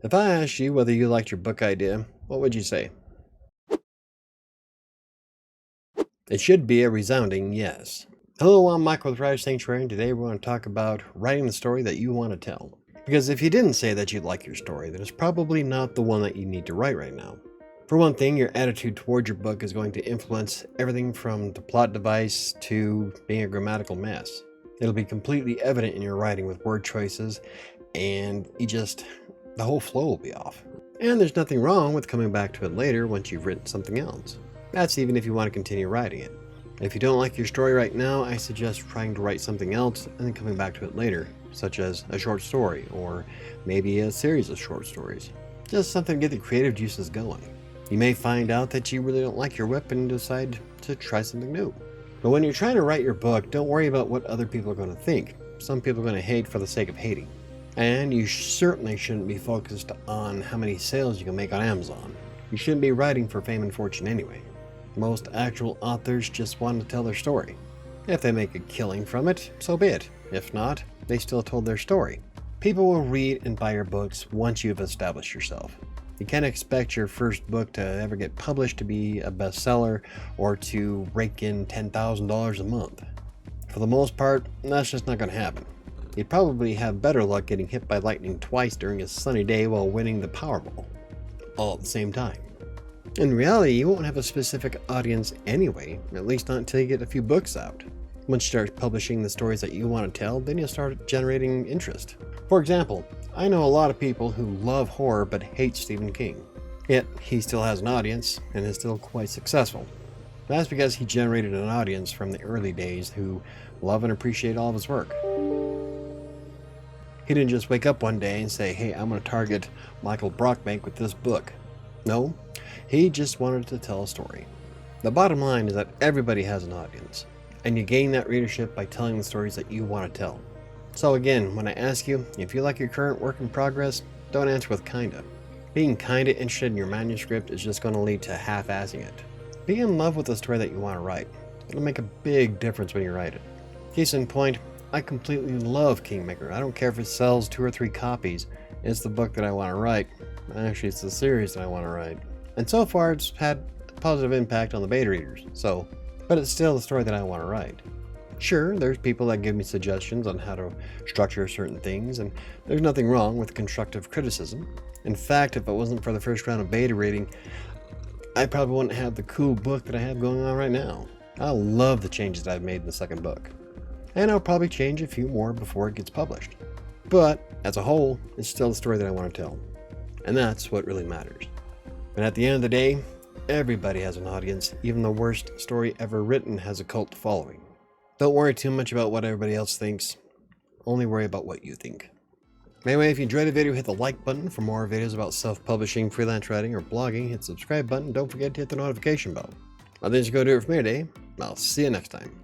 If I asked you whether you liked your book idea, what would you say? It should be a resounding yes. Hello, I'm Michael with WriterSanctuary, and today we're going to talk about writing the story that you want to tell. Because if you didn't say that you like your story, then it's probably not the one that you need to write right now. For one thing, your attitude towards your book is going to influence everything from the plot device to being a grammatical mess. It'll be completely evident in your writing with word choices, and the whole flow will be off. And there's nothing wrong with coming back to it later once you've written something else. That's even if you want to continue writing it. If you don't like your story right now, I suggest trying to write something else and then coming back to it later, such as a short story or maybe a series of short stories. Just something to get the creative juices going. You may find out that you really don't like your WIP and decide to try something new. But when you're trying to write your book, don't worry about what other people are going to think. Some people are going to hate for the sake of hating. And you certainly shouldn't be focused on how many sales you can make on Amazon. You shouldn't be writing for fame and fortune anyway. Most actual authors just want to tell their story. If they make a killing from it, so be it. If not, they still told their story. People will read and buy your books once you've established yourself. You can't expect your first book to ever get published to be a bestseller or to rake in $10,000 a month. For the most part, that's just not going to happen. You'd probably have better luck getting hit by lightning twice during a sunny day while winning the Powerball, all at the same time. In reality, you won't have a specific audience anyway, at least not until you get a few books out. Once you start publishing the stories that you want to tell, then you'll start generating interest. For example, I know a lot of people who love horror but hate Stephen King. Yet, he still has an audience and is still quite successful. That's because he generated an audience from the early days who love and appreciate all of his work. He didn't just wake up one day and say, hey, I'm going to target Michael Brockbank with this book. No, he just wanted to tell a story. The bottom line is that everybody has an audience, and you gain that readership by telling the stories that you want to tell. So again, when I ask you if you like your current work in progress, don't answer with kinda. Being kinda interested in your manuscript is just going to lead to half-assing it. Be in love with the story that you want to write. It'll make a big difference when you write it. Case in point, I completely love Kingmaker. I don't care if it sells 2 or 3 copies. It's the book that I want to write. Actually, it's the series that I want to write. And so far, it's had a positive impact on the beta readers. But it's still the story that I want to write. Sure, there's people that give me suggestions on how to structure certain things, and there's nothing wrong with constructive criticism. In fact, if it wasn't for the first round of beta reading, I probably wouldn't have the cool book that I have going on right now. I love the changes that I've made in the second book. And I'll probably change a few more before it gets published. But, as a whole, it's still the story that I want to tell. And that's what really matters. And at the end of the day, everybody has an audience. Even the worst story ever written has a cult following. Don't worry too much about what everybody else thinks. Only worry about what you think. Anyway, if you enjoyed the video, hit the like button. For more videos about self-publishing, freelance writing, or blogging, hit the subscribe button. Don't forget to hit the notification bell. Well, that's going to do it for me today. I'll see you next time.